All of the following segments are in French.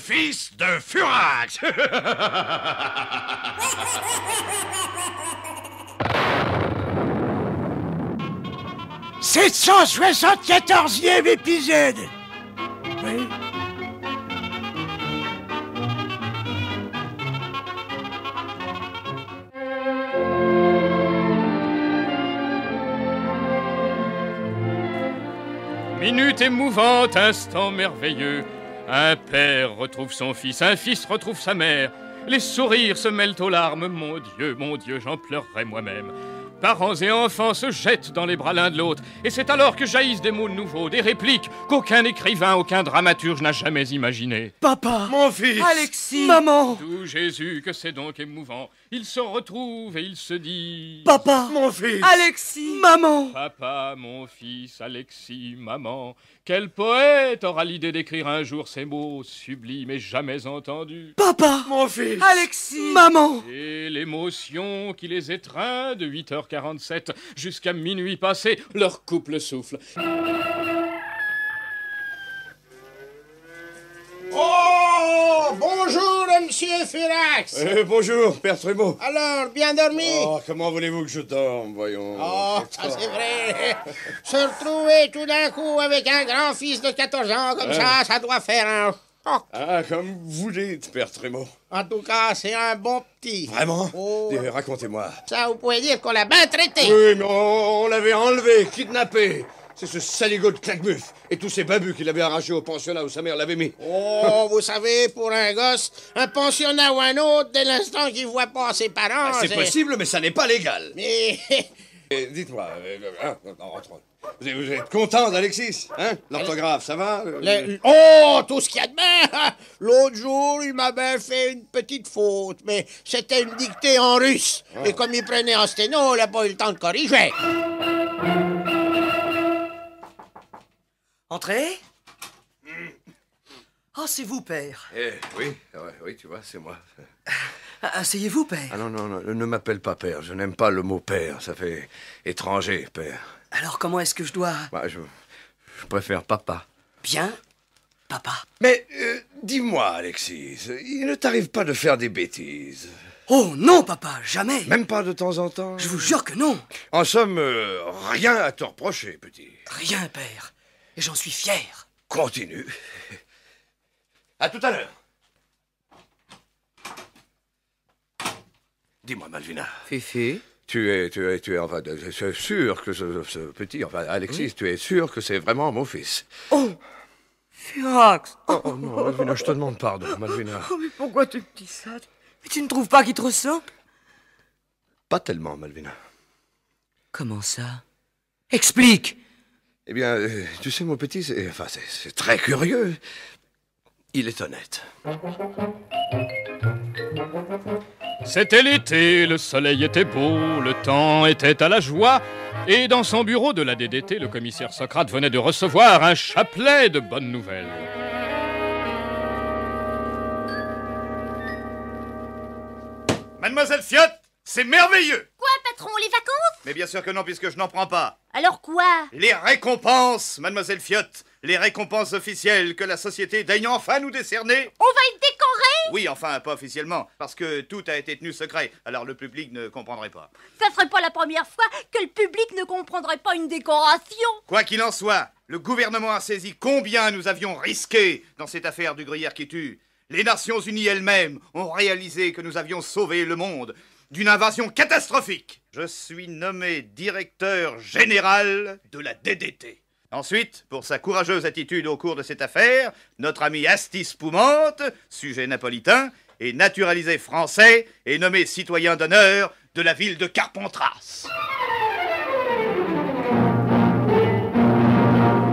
fils de Furax. 774e épisode. Oui. Minute émouvante, instant merveilleux. Un père retrouve son fils, un fils retrouve sa mère. Les sourires se mêlent aux larmes. Mon Dieu, j'en pleurerai moi-même. Parents et enfants se jettent dans les bras l'un de l'autre. Et c'est alors que jaillissent des mots nouveaux, des répliques qu'aucun écrivain, aucun dramaturge n'a jamais imaginées. Papa. Mon fils. Alexis. Maman. Tout Jésus, que c'est donc émouvant. Ils se retrouvent et ils se disent... Papa. Mon fils. Alexis. Maman. Papa, mon fils, Alexis, maman. Quel poète aura l'idée d'écrire un jour ces mots sublimes et jamais entendus? Papa. Mon fils. Alexis. Maman. Et l'émotion qui les étreint de 8h47 jusqu'à minuit passé, leur couple souffle. Oh, bonjour, monsieur Furax. Bonjour, Père Trémaux. Alors, bien dormi? Oh, comment voulez-vous que je dorme, voyons. Oh, ça c'est vrai. Se retrouver tout d'un coup avec un grand-fils de 14 ans comme ça doit faire un choc. Ah, comme vous dites, Père Trémaux. En tout cas, c'est un bon petit. Vraiment? Oh. Racontez-moi. Ça, vous pouvez dire qu'on l'a bien traité. Oui, mais on l'avait enlevé, kidnappé. C'est ce saligot de claquebuf et tous ces babus qu'il avait arrachés au pensionnat où sa mère l'avait mis. Oh, vous savez, pour un gosse, un pensionnat ou un autre, dès l'instant qu'il voit pas ses parents... C'est possible, mais ça n'est pas légal. Mais... Dites-moi, rentrons. Vous êtes content d'Alexis, hein? L'orthographe, ça va? Oh, tout ce qu'il y a de bien! L'autre jour, il m'a bien fait une petite faute, mais c'était une dictée en russe. Et comme il prenait en sténo, il n'a pas eu le temps de corriger. Entrez. Oh, c'est vous, père. Oui, tu vois, c'est moi. Asseyez-vous, père. Ah non, ne m'appelle pas père. Je n'aime pas le mot père. Ça fait étranger, père. Alors, comment est-ce que je dois... Je préfère papa. Bien, papa. Mais dis-moi, Alexis, il ne t'arrive pas de faire des bêtises? Oh, non, papa, jamais. Même pas de temps en temps? Je vous jure que non. En somme, rien à te reprocher, petit. Rien, père. Et j'en suis fier. Continue. À tout à l'heure. Dis-moi, Malvina. Fifi. Tu es sûr que ce petit, Alexis, tu es sûr que c'est vraiment mon fils? Oh, Furax. Oh non, Malvina, je te demande pardon, Malvina. Oh, mais pourquoi tu me dis ça? Mais tu ne trouves pas qu'il te ressemble? Pas tellement, Malvina. Comment ça? Explique. Eh bien, tu sais, mon petit, c'est très curieux. Il est honnête. C'était l'été, le soleil était beau, le temps était à la joie, et dans son bureau de la DDT, le commissaire Socrate venait de recevoir un chapelet de bonnes nouvelles. Mademoiselle Fiotte, c'est merveilleux! Quoi, patron, les vacances? Mais bien sûr que non, puisque je n'en prends pas. Alors quoi? Les récompenses, Mademoiselle Fiotte, les récompenses officielles que la société daigne enfin nous décerner. On va être décoré? Oui, enfin, pas officiellement, parce que tout a été tenu secret, alors le public ne comprendrait pas. Ça serait pas la première fois que le public ne comprendrait pas une décoration. Quoi qu'il en soit, le gouvernement a saisi combien nous avions risqué dans cette affaire du gruyère qui tue. Les Nations Unies elles-mêmes ont réalisé que nous avions sauvé le monde d'une invasion catastrophique. Je suis nommé directeur général de la DDT. Ensuite, pour sa courageuse attitude au cours de cette affaire, notre ami Asti Spoumante, sujet napolitain, est naturalisé français et nommé citoyen d'honneur de la ville de Carpentras.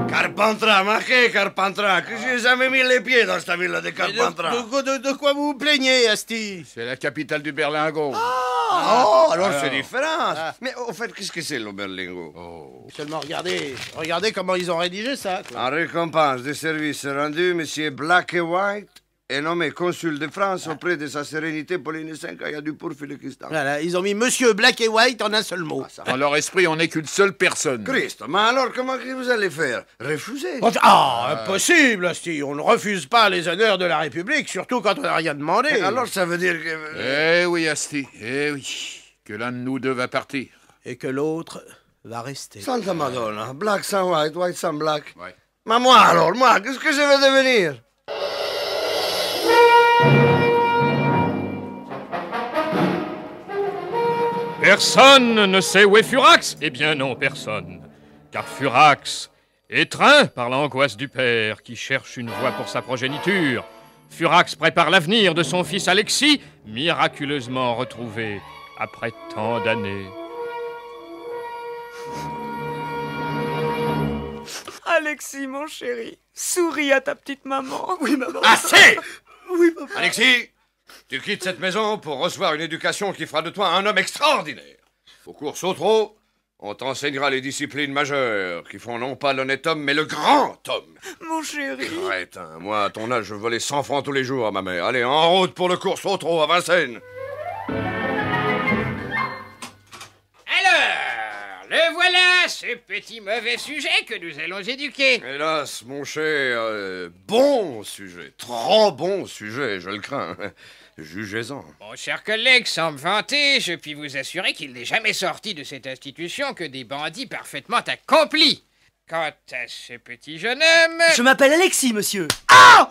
Carpentras, ma che Carpentras? Que j'ai jamais mis les pieds dans cette ville de Carpentras. De quoi vous vous plaignez, Asti? C'est la capitale du Berlingot. Alors c'est différent. Mais au fait, qu'est-ce que c'est le berlingot? Seulement regardez comment ils ont rédigé ça, quoi. En récompense des services rendus, monsieur Black et White est nommé consul de France auprès de sa sérénité Pauline V a du pour Philistin. Voilà, ils ont mis Monsieur Black et White en un seul mot. Dans leur esprit, on n'est qu'une seule personne. Christ, mais alors comment que vous allez faire? Refuser? Impossible, Asti. On ne refuse pas les honneurs de la République, surtout quand on n'a rien demandé. Alors ça veut dire que... Eh oui, Asti, eh oui. Que l'un de nous deux va partir. Et que l'autre va rester. Santa Madonna, Black sans White, White sans Black. Ouais. Mais moi alors, moi, qu'est-ce que je vais devenir? Personne ne sait où est Furax? Eh bien non, personne. Car Furax, étreint par l'angoisse du père qui cherche une voie pour sa progéniture, Furax prépare l'avenir de son fils Alexis, miraculeusement retrouvé après tant d'années. Alexis, mon chéri, souris à ta petite maman. Oui, maman. Assez! Oui, papa. Alexis, tu quittes cette maison pour recevoir une éducation qui fera de toi un homme extraordinaire. Au cours Sautreau, on t'enseignera les disciplines majeures qui font non pas l'honnête homme, mais le grand homme. Mon chéri. Crétin, moi, à ton âge, je volais 100 francs tous les jours à ma mère. Allez, en route pour le cours Sautreau à Vincennes. Alors, le voilà, ce petit mauvais sujet que nous allons éduquer. Hélas, mon cher, bon sujet, trop bon sujet, je le crains. Jugez-en. Mon cher collègue, sans me vanter, je puis vous assurer qu'il n'est jamais sorti de cette institution que des bandits parfaitement accomplis. Quant à ce petit jeune homme... Je m'appelle Alexis, monsieur.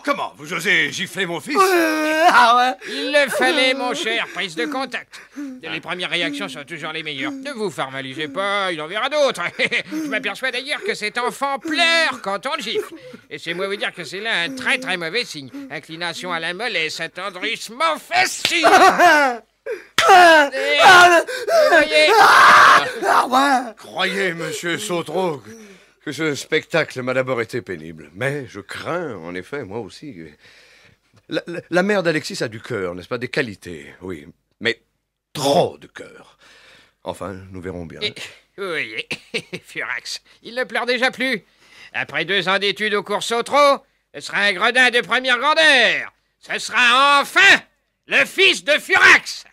Comment? Vous osez gifler mon fils? Il le fallait, mon cher, prise de contact. Les premières réactions sont toujours les meilleures. Ne vous formalisez pas, il en verra d'autres. Je m'aperçois d'ailleurs que cet enfant pleure quand on le gifle. Et c'est moi vous dire que c'est là un très très mauvais signe. Inclination à la mollesse, attendrissement facile. Croyez, monsieur Sautreau, que ce spectacle m'a d'abord été pénible. Mais je crains, en effet, moi aussi. La mère d'Alexis a du cœur, n'est-ce pas? Des qualités, oui. Mais trop de cœur. Enfin, nous verrons bien. Oui, Furax, il ne pleure déjà plus. Après 2 ans d'études au cours Sautreau, ce sera un gredin de première grandeur. Ce sera enfin le fils de Furax.